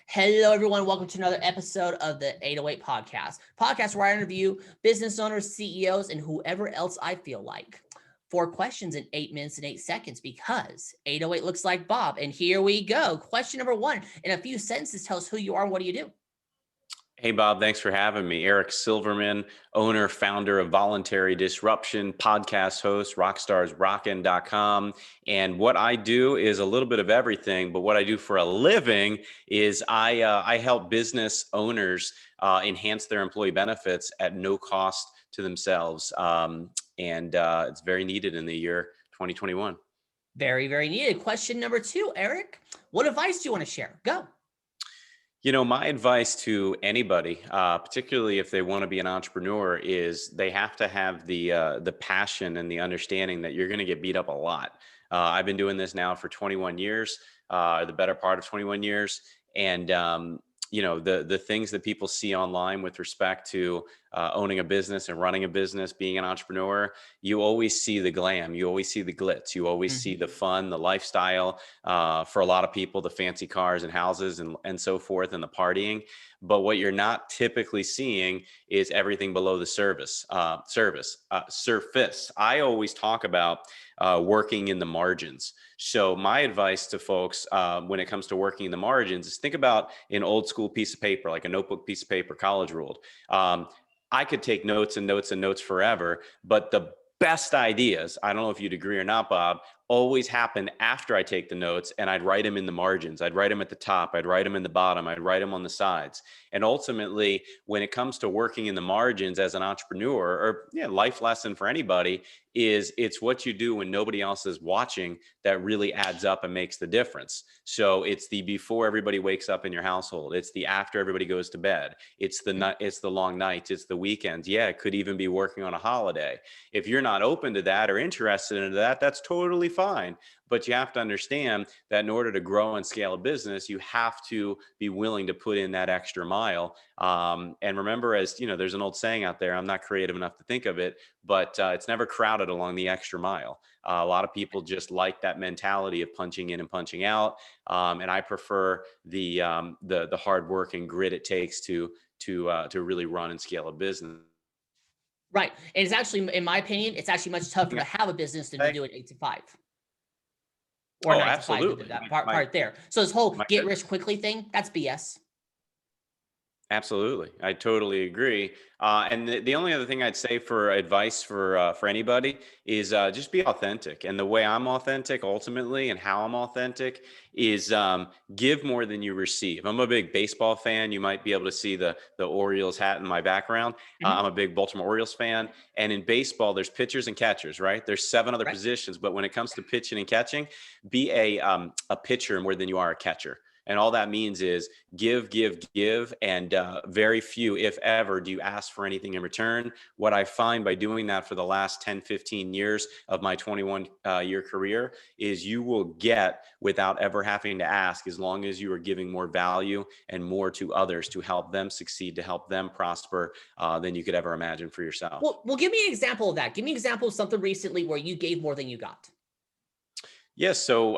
Hello, everyone. Welcome to another episode of the 808 podcast where I interview business owners, CEOs, and whoever else I feel like. 4 questions in 8 minutes and 8 seconds because 808 looks like Bob. And here we go. Question number one. In a few sentences, tell us who you are and what do you do? Hey, Bob, thanks for having me. Eric Silverman, owner, founder of Voluntary Disruption, podcast host, rockstarsrockin.com. And what I do is a little bit of everything, but what I do for a living is I help business owners enhance their employee benefits at no cost to themselves. And it's very needed in the year 2021. Very, very needed. Question number two, Eric. What advice do you want to share? Go. My advice to anybody, particularly if they want to be an entrepreneur, is they have to have the passion and the understanding that you're going to get beat up a lot. I've been doing this now for 21 years, the better part of 21 years, and the things that people see online with respect to owning a business and running a business, being an entrepreneur, you always see the glam, you always see the glitz, you always see the fun, the lifestyle, for a lot of people, the fancy cars and houses and so forth, and the partying. But what you're not typically seeing is everything below the surface. I always talk about working in the margins. So my advice to folks when it comes to working in the margins is think about an old school piece of paper, like a notebook piece of paper, college ruled. I could take notes and notes and notes forever, but the best ideas, I don't know if you'd agree or not, Bob, always happen after I take the notes, and I'd write them in the margins. I'd write them at the top. I'd write them in the bottom. I'd write them on the sides. And ultimately, when it comes to working in the margins as an entrepreneur, or life lesson for anybody, is it's what you do when nobody else is watching that really adds up and makes the difference. So it's the before everybody wakes up in your household. It's the after everybody goes to bed. It's the long nights. It's the weekends. Yeah, it could even be working on a holiday. If you're not open to that or interested in that, that's totally fine. But you have to understand that in order to grow and scale a business, you have to be willing to put in that extra mile. And remember, as you know, there's an old saying out there, I'm not creative enough to think of it, but it's never crowded along the extra mile. A lot of people just like that mentality of punching in and punching out. And I prefer the hard work and grit it takes to really run and scale a business. Right. And it's actually, in my opinion, it's actually much tougher to have a business than to do it 8 to 5. Or Oh, 9 to 5, absolutely. that part there. So this whole My get rich quickly thing, that's BS. Absolutely. I totally agree. And the only other thing I'd say for advice for anybody is just be authentic. And the way I'm authentic ultimately and how I'm authentic is give more than you receive. I'm a big baseball fan. You might be able to see the Orioles hat in my background. I'm a big Baltimore Orioles fan. And in baseball, there's pitchers and catchers, right? There's 7 other Right. positions. But when it comes to pitching and catching, be a pitcher more than you are a catcher. And all that means is give, and very few, if ever, do you ask for anything in return. What I find by doing that for the last 10, 15 years of my 21-year career is you will get without ever having to ask, as long as you are giving more value and more to others to help them succeed, to help them prosper than you could ever imagine for yourself. Well, give me an example of that. Give me an example of something recently where you gave more than you got. Yes. So,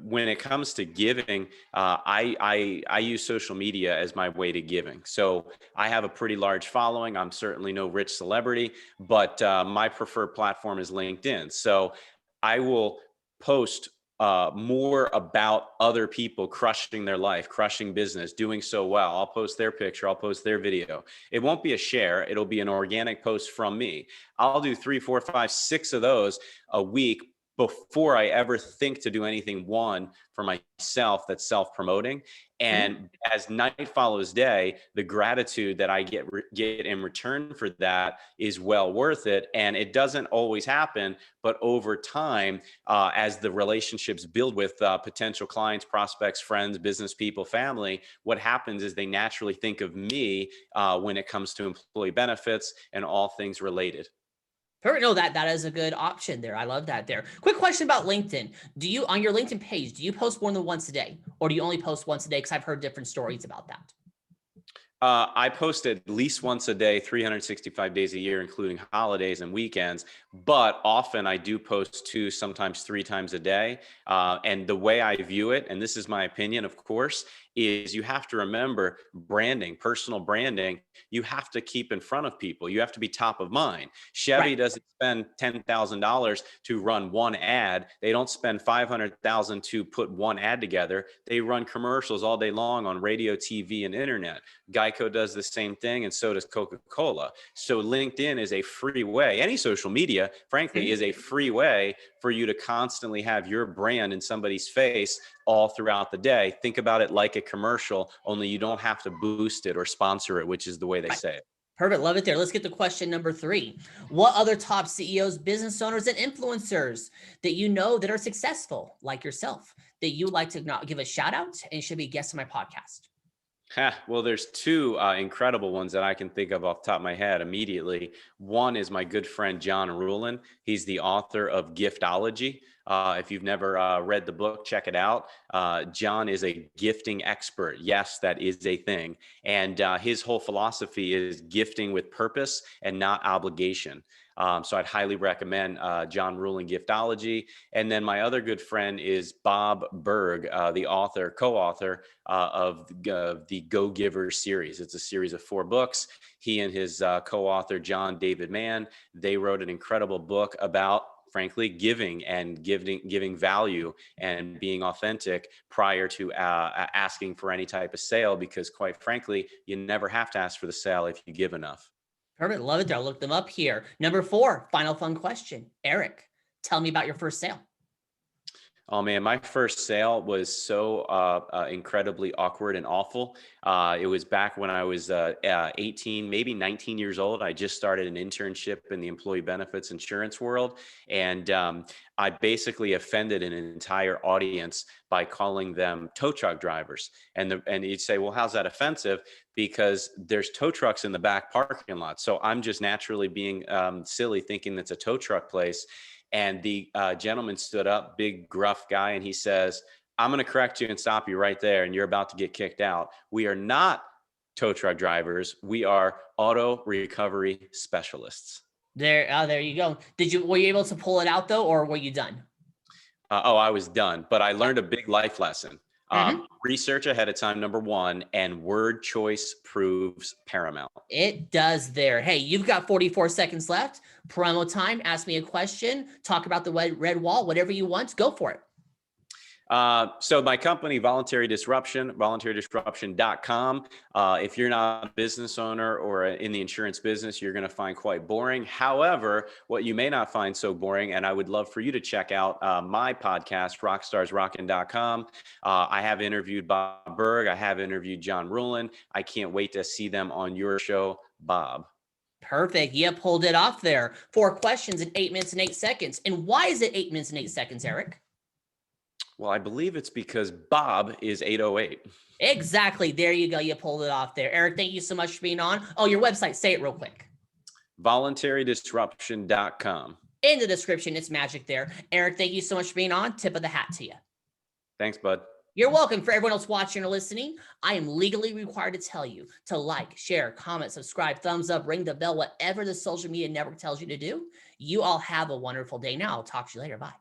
when it comes to giving, I use social media as my way to giving. So I have a pretty large following. I'm certainly no rich celebrity, but my preferred platform is LinkedIn. So I will post more about other people crushing their life, crushing business, doing so well. I'll post their picture. I'll post their video. It won't be a share. It'll be an organic post from me. I'll do 3, 4, 5, 6 of those a week before I ever think to do anything one for myself that's self-promoting. And as night follows day, the gratitude that I get in return for that is well worth it. And it doesn't always happen, but over time, as the relationships build with potential clients, prospects, friends, business people, family, what happens is they naturally think of me when it comes to employee benefits and all things related. Perfect. No, that is a good option there. I love that there. Quick question about LinkedIn. Do you, on your LinkedIn page, do you post more than once a day, or do you only post once a day? Because I've heard different stories about that. I post at least once a day, 365 days a year, including holidays and weekends. But often I do post two, sometimes three times a day. And the way I view it, and this is my opinion, of course, is you have to remember branding, personal branding, you have to keep in front of people. You have to be top of mind. Right. Chevy doesn't spend $10,000 to run one ad. They don't spend 500,000 to put one ad together. They run commercials all day long on radio, TV, and internet. Geico does the same thing, and so does Coca-Cola. So LinkedIn is a free way. Any social media, frankly, is a free way for you to constantly have your brand in somebody's face all throughout the day. Think about it like a commercial, only you don't have to boost it or sponsor it, which is the way they Right. say it. Perfect. Love it there. Let's get to question number 3. What other top CEOs, business owners, and influencers that you know that are successful, like yourself, that you like to not give a shout out and should be guests on my podcast? Well, there's two incredible ones that I can think of off the top of my head immediately. One is my good friend John Ruhlin. He's the author of Giftology. If you've never read the book, check it out. John is a gifting expert. Yes, that is a thing. And his whole philosophy is gifting with purpose and not obligation. So I'd highly recommend John Ruhlin Giftology. And then my other good friend is Bob Berg, the author, co-author of the Go Givers series. It's a series of 4 books. He and his co-author, John David Mann, they wrote an incredible book about, frankly, giving and giving value and being authentic prior to asking for any type of sale, because quite frankly, you never have to ask for the sale if you give enough. Perfect. Love it there. I'll look them up here. Number 4, final fun question. Eric, tell me about your first sale. Oh man, my first sale was so incredibly awkward and awful. It was back when I was 18, maybe 19 years old. I just started an internship in the employee benefits insurance world. And I basically offended an entire audience by calling them tow truck drivers. And you'd say, well, how's that offensive? Because there's tow trucks in the back parking lot. So I'm just naturally being silly, thinking that's a tow truck place. And the gentleman stood up, big gruff guy, and he says, I'm going to correct you and stop you right there. And you're about to get kicked out. We are not tow truck drivers. We are auto recovery specialists. There you go. Were you able to pull it out though, or were you done? I was done, but I learned a big life lesson. Mhm. Research ahead of time, number 1, and word choice proves paramount. It does there. Hey, you've got 44 seconds left. Promo time. Ask me a question. Talk about the red wall, whatever you want. Go for it. So my company, Voluntary Disruption, voluntarydisruption.com. If you're not a business owner or in the insurance business, you're going to find quite boring. However, what you may not find so boring, and I would love for you to check out my podcast, rockstarsrockin.com. I have interviewed Bob Berg. I have interviewed John Ruhlin. I can't wait to see them on your show, Bob. Perfect. You pulled it off there. 4 questions in 8 minutes and 8 seconds. And why is it 8 minutes and 8 seconds, Eric? Well, I believe it's because Bob is 808. Exactly. There you go. You pulled it off there. Eric, thank you so much for being on. Oh, your website. Say it real quick. voluntarydisruption.com. In the description, it's magic there. Eric, thank you so much for being on. Tip of the hat to you. Thanks, bud. You're welcome. For everyone else watching or listening, I am legally required to tell you to like, share, comment, subscribe, thumbs up, ring the bell, whatever the social media network tells you to do. You all have a wonderful day now. I'll talk to you later. Bye.